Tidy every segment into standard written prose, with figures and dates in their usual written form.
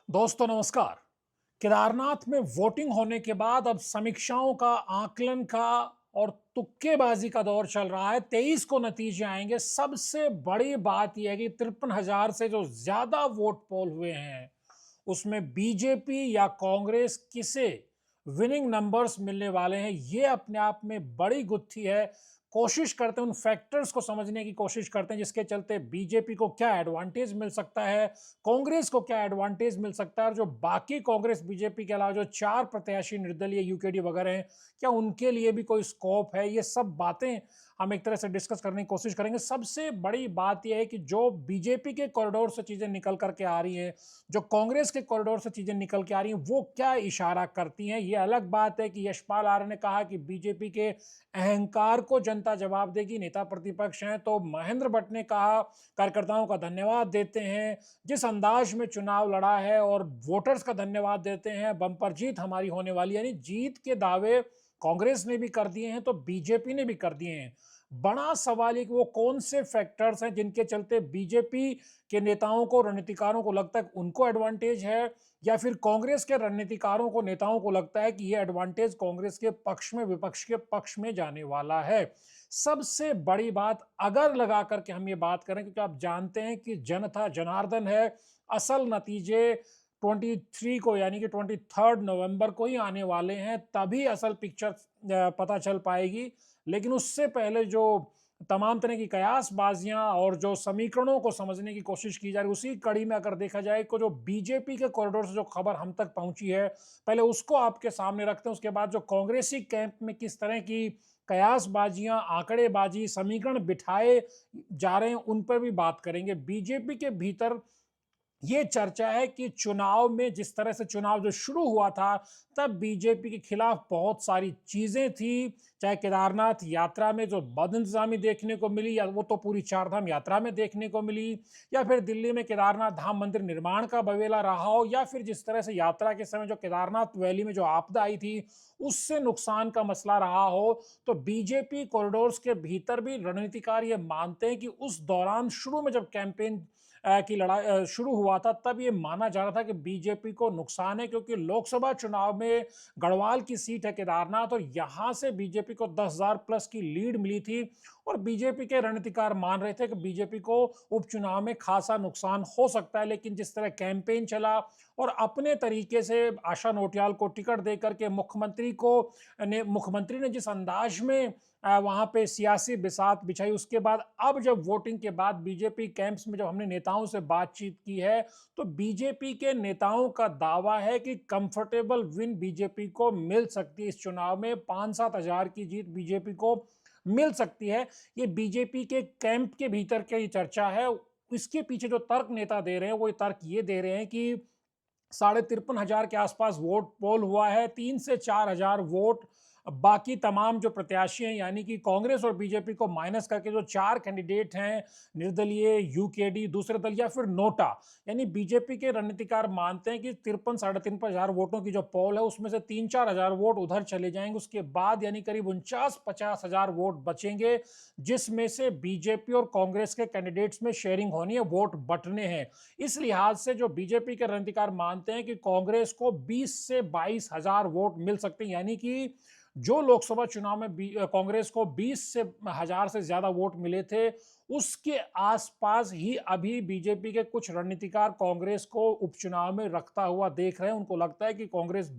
दोस्तों नमस्कार। केदारनाथ में वोटिंग होने के बाद अब समीक्षाओं का, आकलन का और तुक्केबाजी का दौर चल रहा है। 23 को नतीजे आएंगे। सबसे बड़ी बात यह है कि 53,000 से जो ज्यादा वोट पोल हुए हैं उसमें बीजेपी या कांग्रेस किसे विनिंग नंबर्स मिलने वाले हैं, यह अपने आप में बड़ी गुत्थी है। कोशिश करते हैं, उन फैक्टर्स को समझने की कोशिश करते हैं जिसके चलते बीजेपी को क्या एडवांटेज मिल सकता है, कांग्रेस को क्या एडवांटेज मिल सकता है, और जो बाकी कांग्रेस बीजेपी के अलावा जो चार प्रत्याशी निर्दलीय यूकेडी वगैरह हैं, क्या उनके लिए भी कोई स्कोप है। ये सब बातें हम एक तरह से डिस्कस करने की कोशिश करेंगे। सबसे बड़ी बात यह है कि जो बीजेपी के कॉरिडोर से चीजें निकल करके आ रही हैं, जो कांग्रेस के कॉरिडोर से चीजें निकल के आ रही हैं, वो क्या इशारा करती हैं। ये अलग बात है कि यशपाल आर्य ने कहा कि बीजेपी के अहंकार को जनता जवाब देगी, नेता प्रतिपक्ष हैं। तो महेंद्र भट्ट ने कहा कार्यकर्ताओं का धन्यवाद देते हैं जिस अंदाज में चुनाव लड़ा है, और वोटर्स का धन्यवाद देते हैं, बंपर जीत हमारी होने वाली। यानी जीत के दावे कांग्रेस ने भी कर दिए हैं तो बीजेपी ने भी कर दिए हैं। बड़ा सवाल है कि वो कौन से फैक्टर्स हैं जिनके चलते बीजेपी के नेताओं को, रणनीतिकारों को लगता है उनको एडवांटेज है, या फिर कांग्रेस के रणनीतिकारों को, नेताओं को लगता है कि ये एडवांटेज कांग्रेस के पक्ष में, विपक्ष के पक्ष में जाने वाला है। सबसे बड़ी बात अगर लगा करके हम ये बात करें, क्योंकि आप जानते हैं कि जनता जनार्दन है, असल नतीजे 23 को यानी कि 23 नवंबर को ही आने वाले हैं, तभी असल पिक्चर पता चल पाएगी। लेकिन उससे पहले जो तमाम तरह की कयासबाजियां और जो समीकरणों को समझने की कोशिश की जा रही है, उसी कड़ी में अगर देखा जाए तो जो बीजेपी के कॉरिडोर से जो खबर हम तक पहुंची है, पहले उसको आपके सामने रखते हैं। उसके बाद जो कांग्रेसी कैंप में किस तरह की कयासबाजियां, आंकड़ेबाजी, समीकरण बिठाए जा रहे हैं, उन पर भी बात करेंगे। बीजेपी के भीतर ये चर्चा है कि चुनाव में, जिस तरह से चुनाव जो शुरू हुआ था, तब बीजेपी के खिलाफ बहुत सारी चीजें थी। चाहे केदारनाथ यात्रा में जो बदइंतजामी देखने को मिली, या वो तो पूरी चारधाम यात्रा में देखने को मिली, या फिर दिल्ली में केदारनाथ धाम मंदिर निर्माण का बवेला रहा हो, या फिर जिस तरह से यात्रा के समय जो केदारनाथ वैली में जो आपदा आई थी उससे नुकसान का मसला रहा हो, तो बीजेपी कॉरिडोर्स के भीतर भी रणनीतिकार ये मानते हैं कि उस दौरान शुरू में जब कैंपेन की लड़ाई शुरू हुआ था, तब ये माना जा रहा था कि बीजेपी को नुकसान है, क्योंकि लोकसभा चुनाव में गढ़वाल की सीट है केदारनाथ, और यहां से बीजेपी को 10,000 प्लस की लीड मिली थी। और बीजेपी के रणनीतिकार मान रहे थे कि बीजेपी को उपचुनाव में खासा नुकसान हो सकता है। लेकिन जिस तरह कैंपेन चला और अपने तरीके से आशा नोटियाल को टिकट देकर के मुख्यमंत्री ने जिस अंदाज में वहां पे सियासी बिसात बिछाई, उसके बाद अब जब वोटिंग के बाद बीजेपी कैंप्स में जब हमने नेताओं से बातचीत की है, तो बीजेपी के नेताओं का दावा है कि कंफर्टेबल विन बीजेपी को मिल सकती है। इस चुनाव में 5-7 हजार की जीत बीजेपी को मिल सकती है। ये बीजेपी के कैंप के भीतर की चर्चा है। इसके पीछे जो तर्क नेता दे रहे हैं, वो तर्क ये दे रहे हैं कि 53,500 के आसपास वोट पोल हुआ है, 3 से 4 हजार वोट बाकी तमाम जो प्रत्याशी हैं, यानी कि कांग्रेस और बीजेपी को माइनस करके जो चार कैंडिडेट हैं, निर्दलीय, यूकेडी, दूसरे दल या फिर नोटा, यानी बीजेपी के रणनीतिकार मानते हैं कि 53 साढ़े 53 हजार वोटों की जो पोल है, उसमें से 3-4 हजार वोट उधर चले जाएंगे। उसके बाद यानी करीब 49-50 हजार वोट बचेंगे, जिसमें से बीजेपी और कांग्रेस के कैंडिडेट्स में शेयरिंग होनी है, वोट बंटने हैं। इस लिहाज से जो बीजेपी के रणनीतिकार मानते हैं कि कांग्रेस को 20 से 22 हजार वोट मिल सकते हैं, यानी कि जो लोकसभा चुनाव में कांग्रेस को 20 से हजार से ज्यादा वोट मिले थे, उसके आसपास ही अभी बीजेपी के कुछ रणनीतिकार कांग्रेस को उपचुनाव में रखता हुआ देख रहे हैं। उनको लगता है कि कांग्रेस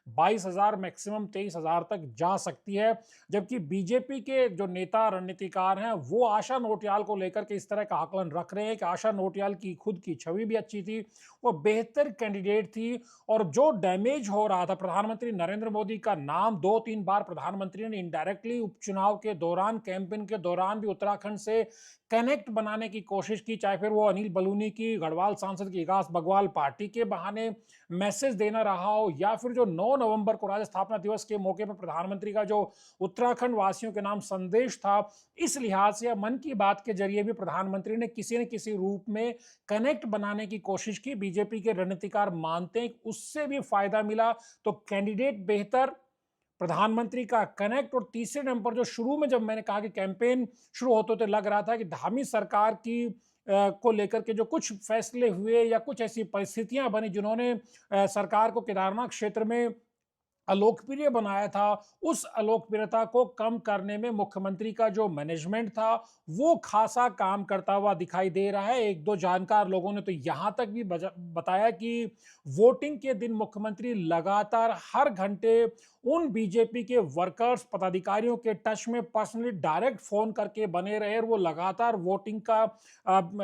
22 हजार, मैक्सिमम 23 हजार तक जा सकती है। जबकि बीजेपी के जो नेता रणनीतिकार हैं, वो आशा नोटियाल को लेकर के इस तरह का आकलन रख रहे हैं कि आशा नोटियाल की खुद की छवि भी अच्छी थी, वो बेहतर कैंडिडेट थी, और जो डैमेज हो रहा था, प्रधानमंत्री नरेंद्र मोदी का नाम 2-3 बार प्रधानमंत्री ने इनडायरेक्टली उपचुनाव के दौरान, कैंपेन के दौरान भी उत्तराखंड से कनेक्ट बनाने की कोशिश की, चाहे फिर वो अनिल बलूनी की, गढ़वाल सांसद की इगास बगवाल पार्टी के बहाने मैसेज देना रहा हो, या फिर जो 9 नवंबर को राज्य स्थापना दिवस के मौके पर प्रधानमंत्री का जो उत्तराखंड वासियों के नाम संदेश था, इस लिहाज से मन की बात के जरिए भी प्रधानमंत्री ने किसी न किसी रूप में कनेक्ट बनाने की कोशिश की। बीजेपी के रणनीतिकार मानते हैं कि उससे भी फायदा मिला, तो कैंडिडेट बेहतर, प्रधानमंत्री का कनेक्ट, और तीसरे नंबर जो शुरू में जब मैंने कहा कि कैंपेन शुरू होते होते लग रहा था कि धामी सरकार की को लेकर के जो कुछ फैसले हुए या कुछ ऐसी परिस्थितियां बनी जिन्होंने सरकार को केदारनाथ क्षेत्र में अलोकप्रिय बनाया था, उस अलोकप्रियता को कम करने में मुख्यमंत्री का जो मैनेजमेंट था, वो खासा काम करता हुआ दिखाई दे रहा है। 1-2 जानकार लोगों ने तो यहाँ तक भी बताया कि वोटिंग के दिन मुख्यमंत्री लगातार हर घंटे उन बीजेपी के वर्कर्स, पदाधिकारियों के टच में पर्सनली डायरेक्ट फ़ोन करके बने रहे और वो लगातार वोटिंग का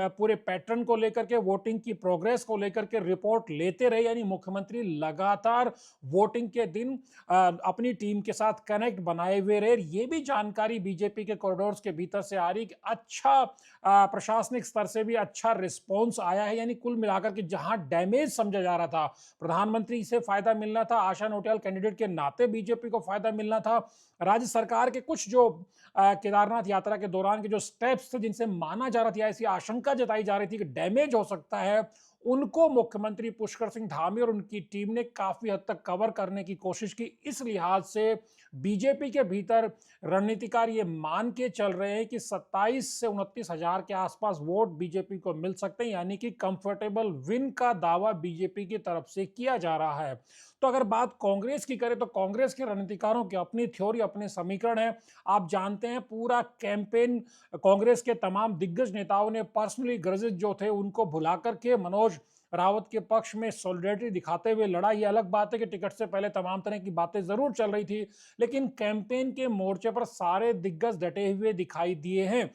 पूरे पैटर्न को लेकर के, वोटिंग की प्रोग्रेस को लेकर के रिपोर्ट लेते रहे। यानी मुख्यमंत्री लगातार वोटिंग के दिन अपनी टीम के साथ कनेक्ट बनाए हुए रहे। ये भी जानकारी बीजेपी के कॉरिडोर्स के भीतर से आ रही कि अच्छा प्रशासनिक स्तर से भी अच्छा रिस्पॉन्स आया है। यानी कुल मिलाकर के जहां डैमेज समझा जा रहा था, प्रधानमंत्री से फायदा मिलना था, आशा नोटियाल कैंडिडेट के नाते बीजेपी को फायदा मिलना था, राज्य सरकार के कुछ जो केदारनाथ यात्रा के दौरान के जो स्टेप्स थे जिनसे माना जा रहा था, ऐसी आशंका जताई जा रही थी कि डैमेज हो सकता है, उनको मुख्यमंत्री पुष्कर सिंह धामी और उनकी टीम ने काफी हद तक कवर करने की कोशिश की। इस लिहाज से बीजेपी के भीतर रणनीतिकार ये मान के चल रहे हैं कि 27 से 29 हजार के आसपास वोट बीजेपी को मिल सकते हैं, यानी कि कंफर्टेबल विन का दावा बीजेपी की तरफ से किया जा रहा है। तो अगर बात कांग्रेस की करें तो कांग्रेस के रणनीतिकारों की अपनी थ्योरी, अपने समीकरण है। आप जानते हैं पूरा कैंपेन कांग्रेस के तमाम दिग्गज नेताओं ने पर्सनली ग्रजेस जो थे उनको भुला करके मनोज रावत के पक्ष में सॉलिडेरिटी दिखाते हुए लड़ा। ये अलग बात है कि टिकट से पहले तमाम तरह की बातें जरूर चल रही थी, लेकिन कैंपेन के मोर्चे पर सारे दिग्गज डटे हुए दिखाई दिए हैं।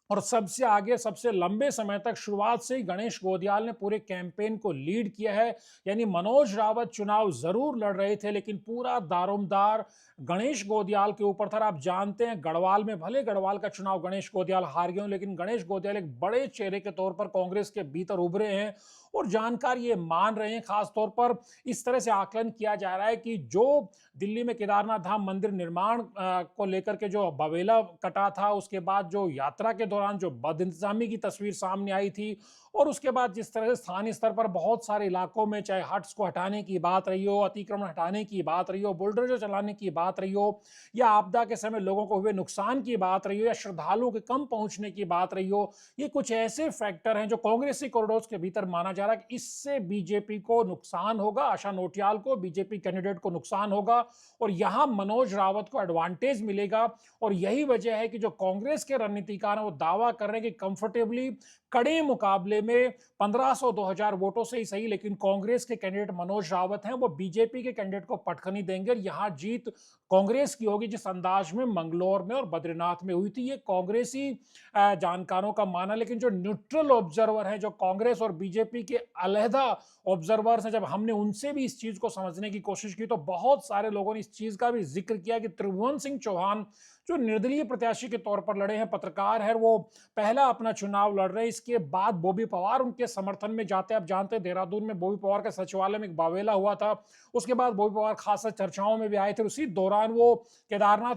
और सबसे आगे, सबसे लंबे समय तक शुरुआत से ही गणेश गोदियाल ने पूरे कैंपेन को लीड किया है। यानी मनोज रावत चुनाव जरूर लड़ रहे थे, लेकिन पूरा दारोमदार गणेश गोदियाल के ऊपर था। आप जानते हैं गढ़वाल में भले गढ़वाल का चुनाव गणेश गोदियाल हार गए, लेकिन गणेश गोदियाल एक बड़े चेहरे के तौर पर कांग्रेस के भीतर उभरे हैं और जानकार ये मान रहे हैं। खासतौर पर इस तरह से आकलन किया जा रहा है कि जो दिल्ली में केदारनाथ धाम मंदिर निर्माण को लेकर के जो बवेला कटा था, उसके बाद जो यात्रा के दौरान जो बदइंतजामी की तस्वीर सामने आई थी, और उसके बाद जिस तरह से स्थानीय स्तर पर बहुत सारे इलाकों में चाहे हट्स को हटाने की बात रही हो, अतिक्रमण हटाने की बात रही हो, बुलडोजर चलाने की बात रही हो, या आपदा के समय लोगों को हुए नुकसान की बात रही हो, या श्रद्धालुओं के कम पहुंचने की बात रही हो, ये कुछ ऐसे फैक्टर हैं जो कांग्रेसी कॉरिडोर्स के भीतर माना जा रहा है कि इससे बीजेपी को नुकसान होगा, आशा नोटियाल को, बीजेपी कैंडिडेट को नुकसान होगा और यहां मनोज रावत को एडवांटेज मिलेगा। और यही वजह है कि जो कांग्रेस के रणनीतिकार हैं वो दावा कर रहे हैं कि कंफर्टेबली कड़े मुकाबले में 1500-2000 वोटों से ही सही, लेकिन कांग्रेस के कैंडिडेट मनोज रावत हैं वो बीजेपी के कैंडिडेट को पटखनी देंगे और यहां जीत कांग्रेस की होगी, जिस अंदाज में मंगलौर में और बद्रीनाथ में हुई थी। ये कांग्रेसी जानकारों का माना। लेकिन जो न्यूट्रल ऑब्जर्वर है, जो कांग्रेस और बीजेपी के अलहदा ऑब्जर्वर्स हैं, जब हमने उनसे भी इस चीज को समझने की कोशिश की तो बहुत सारे लोगों ने इस चीज का भी जिक्र किया कि त्रिभुवन सिंह चौहान जो निर्दलीय प्रत्याशी के तौर पर लड़े हैं, पत्रकार है, वो पहला अपना चुनाव लड़ रहे हैं। इसके बाद बॉबी पवार उनके समर्थन में जाते हैं। आप जानते हैं देहरादून में बॉबी पवार का सचिवालय में एक बावेला हुआ था, उसके बाद बॉबी पवार खासा चर्चाओं में भी आए थे। उसी दौरान वो केदारनाथ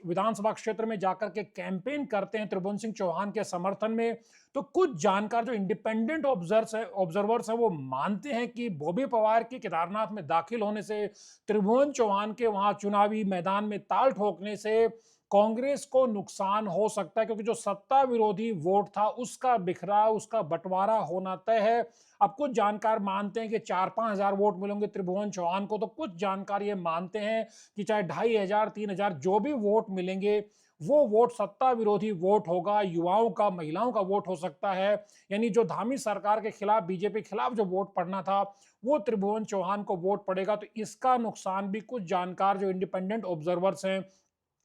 विधानसभा क्षेत्र में जाकर के कैंपेन करते हैं त्रिभुवन सिंह चौहान के समर्थन में। तो कुछ जानकार जो इंडिपेंडेंट ऑब्जर्वर्स हैं वो मानते हैं कि बॉबी पवार के केदारनाथ में दाखिल होने से, त्रिभुवन चौहान के वहां चुनावी मैदान में ताल ठोकने से कांग्रेस को नुकसान हो सकता है, क्योंकि जो सत्ता विरोधी वोट था उसका बिखराव, उसका बंटवारा होना तय है। अब कुछ जानकार मानते हैं कि 4-5 हजार वोट मिलेंगे त्रिभुवन चौहान को, तो कुछ जानकार ये मानते हैं कि चाहे 2500, 3000 जो भी वोट मिलेंगे वो वोट सत्ता विरोधी वोट होगा, युवाओं का, महिलाओं का वोट हो सकता है। यानी जो धामी सरकार के खिलाफ, बीजेपी के खिलाफ जो वोट पड़ना था वो त्रिभुवन चौहान को वोट पड़ेगा। तो इसका नुकसान भी कुछ जानकार जो इंडिपेंडेंट ऑब्जर्वर्स हैं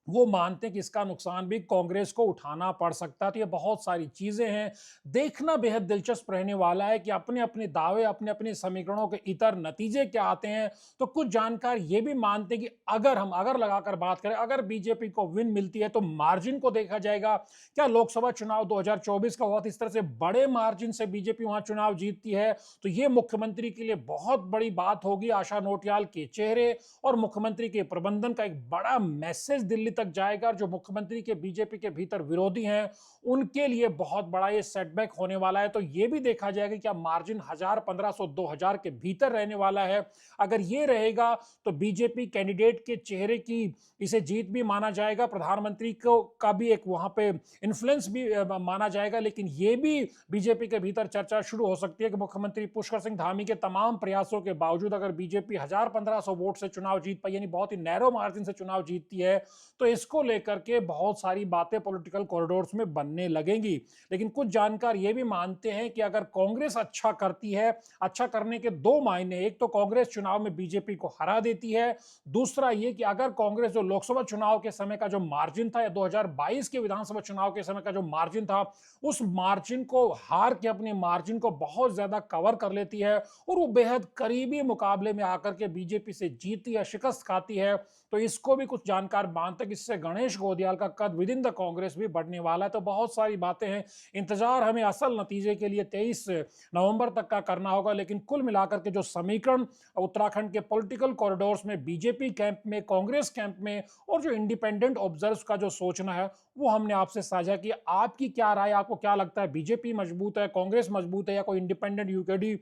वो मानते हैं कि इसका नुकसान भी कांग्रेस को उठाना पड़ सकता है। तो ये बहुत सारी चीजें हैं, देखना बेहद दिलचस्प रहने वाला है कि अपने अपने दावे, अपने अपने समीकरणों के इतर नतीजे क्या आते हैं। तो कुछ जानकार ये भी मानते हैं कि अगर लगाकर बात करें, अगर बीजेपी को विन मिलती है तो मार्जिन को देखा जाएगा। क्या लोकसभा चुनाव 2024 का हुआ था, इस तरह से बड़े मार्जिन से बीजेपी वहां चुनाव जीतती है तो ये मुख्यमंत्री के लिए बहुत बड़ी बात होगी। आशा नोटियाल के चेहरे और मुख्यमंत्री के प्रबंधन का एक बड़ा मैसेज दिल्ली तक जाएगा और जो मुख्यमंत्री के बीजेपी के भीतर विरोधी हैं उनके लिए बहुत बड़ा ये सेटबैक होने वाला है। तो ये भी देखा जाएगा कि क्या मार्जिन 1000, 1500, 2000 के भीतर रहने वाला है। अगर ये रहेगा तो बीजेपी कैंडिडेट के चेहरे की इसे जीत भी माना जाएगा, प्रधानमंत्री को का भी एक वहां पे इन्फ्लुएंस भी माना जाएगा। लेकिन ये भी बीजेपी के भीतर चर्चा शुरू हो सकती है कि मुख्यमंत्री पुष्कर सिंह धामी के तमाम प्रयासों के बावजूद अगर बीजेपी 1000-1500 वोट से चुनाव जीत पाई, यानी बहुत ही नैरो मार्जिन से चुनाव जीतती है, तो इसको लेकर के बहुत सारी बातें पॉलिटिकल कॉरिडोर्स में बनने लगेंगी। लेकिन कुछ जानकार ये भी मानते हैं कि अगर कांग्रेस अच्छा करती है, अच्छा करने के दो मायने, एक तो कांग्रेस चुनाव में बीजेपी को हरा देती है, दूसरा ये कि अगर कांग्रेस जो लोकसभा चुनाव के समय का जो मार्जिन था या 2022 के विधानसभा चुनाव के समय का जो मार्जिन था, उस मार्जिन को हार के अपने मार्जिन को बहुत ज्यादा कवर कर लेती है और वो बेहद करीबी मुकाबले में आकर के बीजेपी से जीतती है, शिकस्त खाती है, तो इसको भी कुछ जानकार मानते हैं कि इससे गणेश गोदियाल का कद विद इन द कांग्रेस भी बढ़ने वाला है। तो बहुत सारी बातें हैं, इंतजार हमें असल नतीजे के लिए 23 नवंबर तक का करना होगा। लेकिन कुल मिलाकर के जो समीकरण उत्तराखंड के पॉलिटिकल कॉरिडोर्स में बीजेपी कैंप में, कांग्रेस कैंप में और जो इंडिपेंडेंट ऑब्जर्व्स का जो सोचना है वो हमने आपसे साझा किया। आपकी क्या राय, आपको क्या लगता है, बीजेपी मजबूत है, कांग्रेस मजबूत है या कोई इंडिपेंडेंट यूकेडी,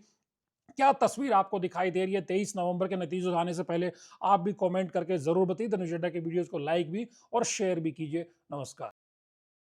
क्या तस्वीर आपको दिखाई दे रही है 23 नवंबर के नतीजे आने से पहले? आप भी कमेंट करके जरूर बताइए। धनुष अड्डा के वीडियोस को लाइक भी और शेयर भी कीजिए। नमस्कार।